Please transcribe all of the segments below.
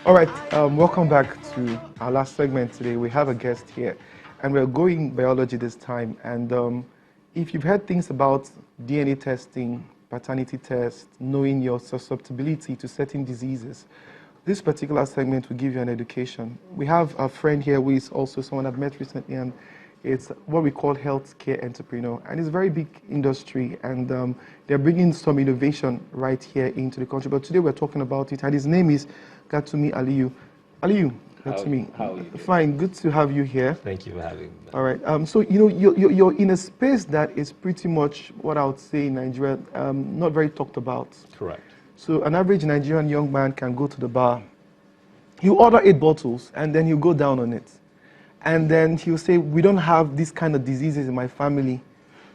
All right, welcome back to our last segment today. We have a guest here, and we're going biology this time. And if you've heard things about DNA testing, paternity test, knowing your susceptibility to certain diseases, this particular segment will give you an education. We have a friend here who is also someone I've met recently, and it's what we call healthcare entrepreneur, and it's a very big industry, and they're bringing some innovation right here into the country. But today we're talking about it, and his name is Gatumi Aliyu. Aliyu, Gatumi. How are you? Fine, good to have you here. Thank you for having me. All right. So you're in a space that is pretty much what I would say in Nigeria, not very talked about. Correct. So an average Nigerian young man can go to the bar. You order 8 bottles, and then you go down on it. And then he'll say, we don't have these kind of diseases in my family.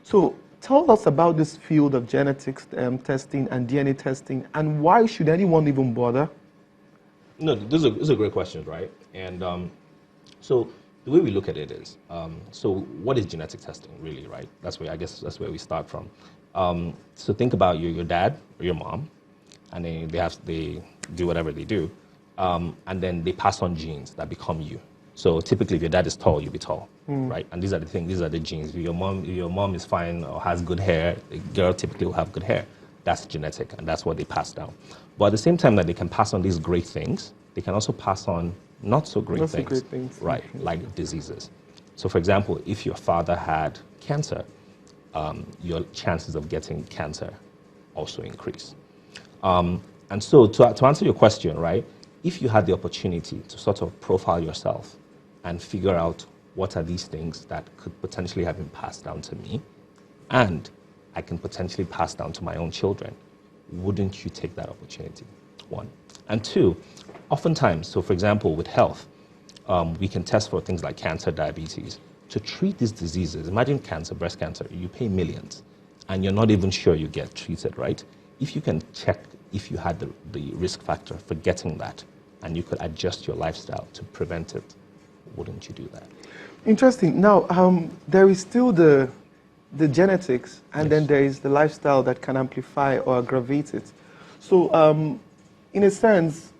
So tell us about this field of genetics testing and DNA testing, and why should anyone even bother? No, this is a great question, right? And so the way we look at it is, so what is genetic testing really, right? I guess that's where we start from. So think about your dad or your mom, and they do whatever they do, and then they pass on genes that become you. So typically, if your dad is tall, you'll be tall, right? And these are the things, these are the genes. If your mom is fine or has good hair, the girl typically will have good hair. That's genetic, and that's what they pass down. But at the same time that they can pass on these great things, they can also pass on not so great things, right? Like diseases. So for example, if your father had cancer, your chances of getting cancer also increase. And so to answer your question, right? If you had the opportunity to sort of profile yourself and figure out what are these things that could potentially have been passed down to me, and I can potentially pass down to my own children, wouldn't you take that opportunity? One. And two, oftentimes, so for example, with health, we can test for things like cancer, diabetes. To treat these diseases, imagine cancer, breast cancer, you pay millions, and you're not even sure you get treated, right? If you can check if you had the risk factor for getting that, and you could adjust your lifestyle to prevent it, wouldn't you do that? Interesting. Now, there is still the genetics, and Yes. then there is the lifestyle that can amplify or aggravate it. So, in a sense,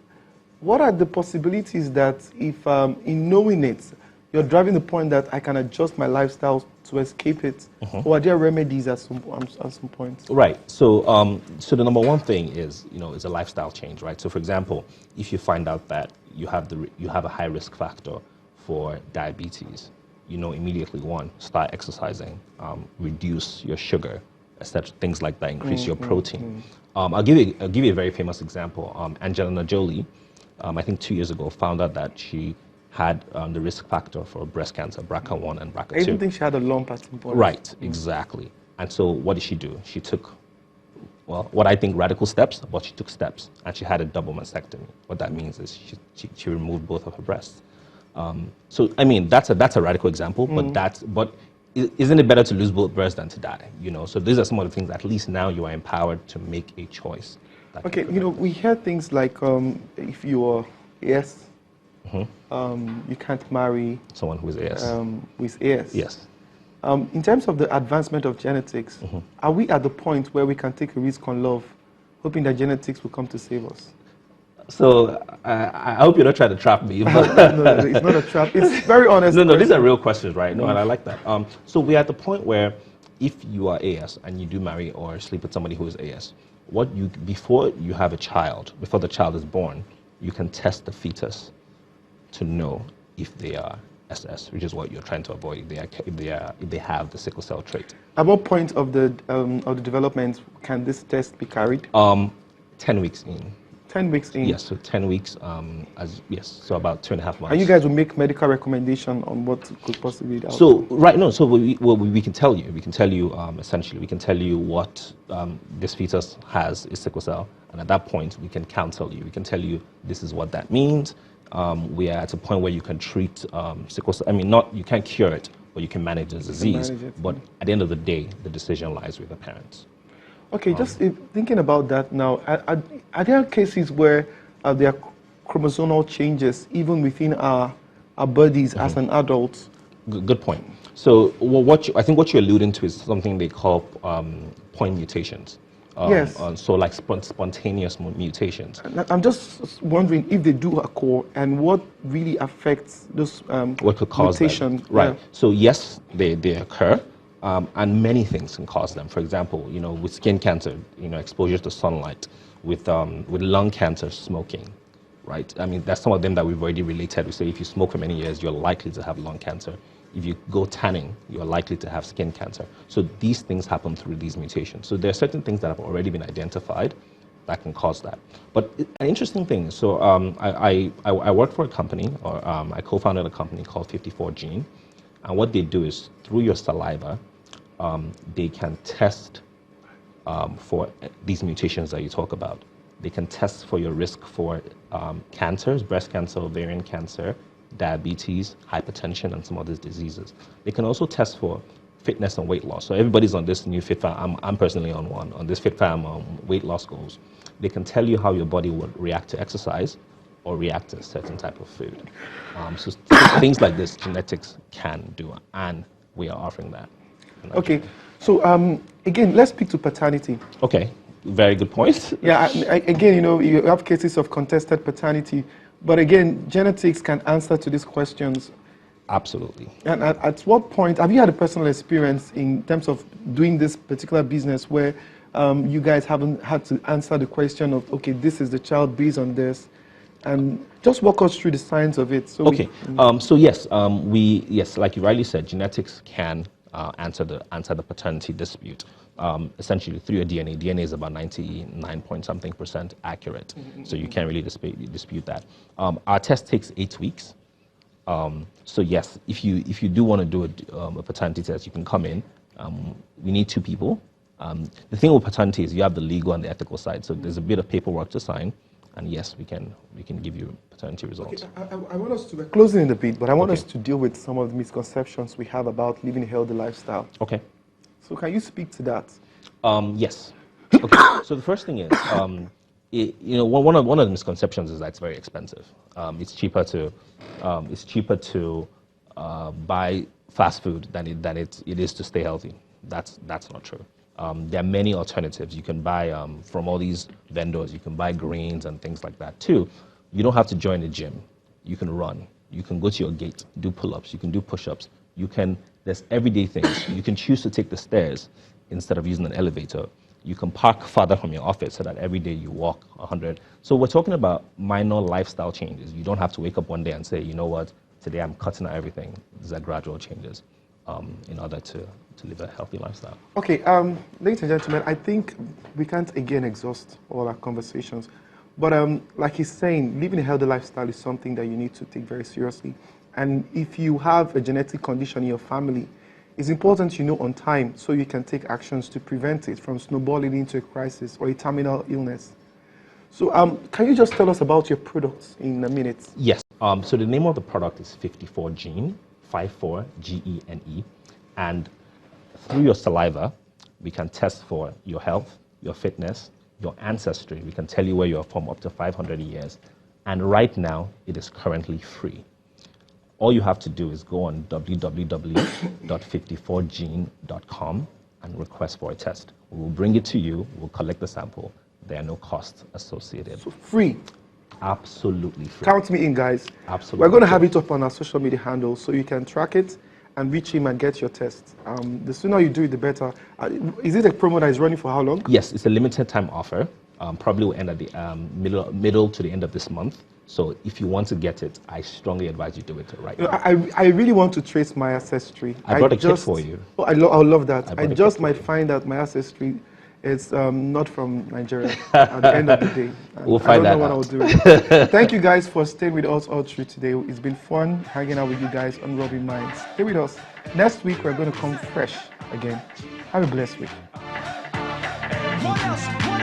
what are the possibilities that if, in knowing it, you're driving the point that I can adjust my lifestyle to escape it, or are there remedies at some point? Right. So, so the number one thing is a lifestyle change, right? So, for example, if you find out that you have a high risk factor for diabetes, immediately start exercising, reduce your sugar, etc. Things like that, increase your protein. I'll give you a very famous example. Angelina Jolie, I think 2 years ago, found out that she had the risk factor for breast cancer, BRCA1 and BRCA2. I even think she had a lump at some point. Right, exactly. And so what did she do? She took, what I think radical steps, but she took steps, and she had a double mastectomy. What that means is she removed both of her breasts. So I mean that's a radical example, but isn't it better to lose both breasts than to die? So these are some of the things. At least now you are empowered to make a choice. Okay, we hear things like if you are AS, you can't marry someone who is AS. With AS. Yes. In terms of the advancement of genetics, are we at the point where we can take a risk on love, hoping that genetics will come to save us? So I hope you're not trying to trap me. But no, it's not a trap. It's very honest. No, these are real questions, right? No, and I like that. So we're at the point where if you are AS and you do marry or sleep with somebody who is AS, before you have a child, before the child is born, you can test the fetus to know if they are SS, which is what you're trying to avoid. If they have the sickle cell trait. At what point of the development can this test be carried? 10 weeks in. 10 weeks in? Yes, so 10 weeks, so about 2.5 months. And you guys will make medical recommendation on what could possibly be out? So, right, no, so we can tell you. We can tell you, essentially, we can tell you what this fetus has is sickle cell. And at that point, we can counsel you. We can tell you this is what that means. We are at a point where you can treat sickle cell. I mean, you can't cure it, but you can manage the disease. But at the end of the day, the decision lies with the parents. Okay, just thinking about that now, are there cases where there are chromosomal changes even within our bodies as an adult? Good point. So I think what you're alluding to is something they call point mutations. Yes. So like spontaneous mutations. And I'm just wondering if they do occur and what really affects those What could cause mutation. them? Right. Yeah. So yes, they occur, and many things can cause them. For example, with skin cancer, exposure to sunlight, with lung cancer, smoking, right? I mean, that's some of them that we've already related. We say if you smoke for many years, you're likely to have lung cancer. If you go tanning, you're likely to have skin cancer. So these things happen through these mutations. So there are certain things that have already been identified that can cause that. But an interesting thing, so I worked for a company, or I co-founded a company called 54 Gene. And what they do is through your saliva, they can test for these mutations that you talk about. They can test for your risk for cancers, breast cancer, ovarian cancer, diabetes, hypertension, and some other diseases. They can also test for fitness and weight loss. So everybody's on this new FitFam. I'm personally on one, on this FitFam weight loss goals. They can tell you how your body would react to exercise or react to a certain type of food. So things like this, genetics can do, and we are offering that. Okay. So again, let's speak to paternity. Okay, very good point. Yeah, again, you have cases of contested paternity, but again, genetics can answer to these questions. Absolutely. And at what point, have you had a personal experience in terms of doing this particular business where you guys haven't had to answer the question of, okay, this is the child based on this, and just walk us through the science of it. So okay. So yes, yes, like you rightly said, genetics can answer the paternity dispute. Essentially through your DNA. DNA is about 99 point something % accurate, so you can't really dispute that. Our test takes 8 weeks. So yes, if you do want to do a paternity test, you can come in. We need 2 people. The thing with paternity is you have the legal and the ethical side. So there's a bit of paperwork to sign, and yes, we can give you paternity results. Okay, I want us to, we're closing in the bit, but I want us to deal with some of the misconceptions we have about living a healthy lifestyle. Okay. So can you speak to that? Yes. Okay. So the first thing is, one of the misconceptions is that it's very expensive. It's cheaper to buy fast food than it is to stay healthy. That's not true. There are many alternatives. You can buy from all these vendors. You can buy grains and things like that too. You don't have to join a gym. You can run. You can go to your gate, do pull-ups. You can do push-ups. There's everyday things. You can choose to take the stairs instead of using an elevator. You can park farther from your office so that every day you walk 100. So we're talking about minor lifestyle changes. You don't have to wake up one day and say, you know what, today I'm cutting out everything. These are gradual changes in order to live a healthy lifestyle. Okay, ladies and gentlemen, I think we can't again exhaust all our conversations. But like he's saying, living a healthy lifestyle is something that you need to take very seriously. And if you have a genetic condition in your family, it's important you know on time so you can take actions to prevent it from snowballing into a crisis or a terminal illness. So can you just tell us about your products in a minute? Yes. So the name of the product is 54 Gene, 54 GENE. And through your saliva, we can test for your health, your fitness, your ancestry. We can tell you where you are from up to 500 years. And right now, it is currently free. All you have to do is go on www.54gene.com and request for a test. We will bring it to you. We'll collect the sample. There are no costs associated. So free? Absolutely free. Count me in, guys. Absolutely. We're going to have it up on our social media handles so you can track it and reach him and get your test. The sooner you do it, the better. Is it a promo that is running for how long? Yes, it's a limited time offer. Probably will end at the middle to the end of this month. So if you want to get it, I strongly advise you do it right now. I really want to trace my ancestry. I brought a kit for you. Oh, I love that. I just might find out my ancestry is not from Nigeria at the end of the day. We'll find that out. I don't know what I'll do. Thank you guys for staying with us all through today. It's been fun hanging out with you guys on Rubbin Minds. Stay with us. Next week, we're going to come fresh again. Have a blessed week.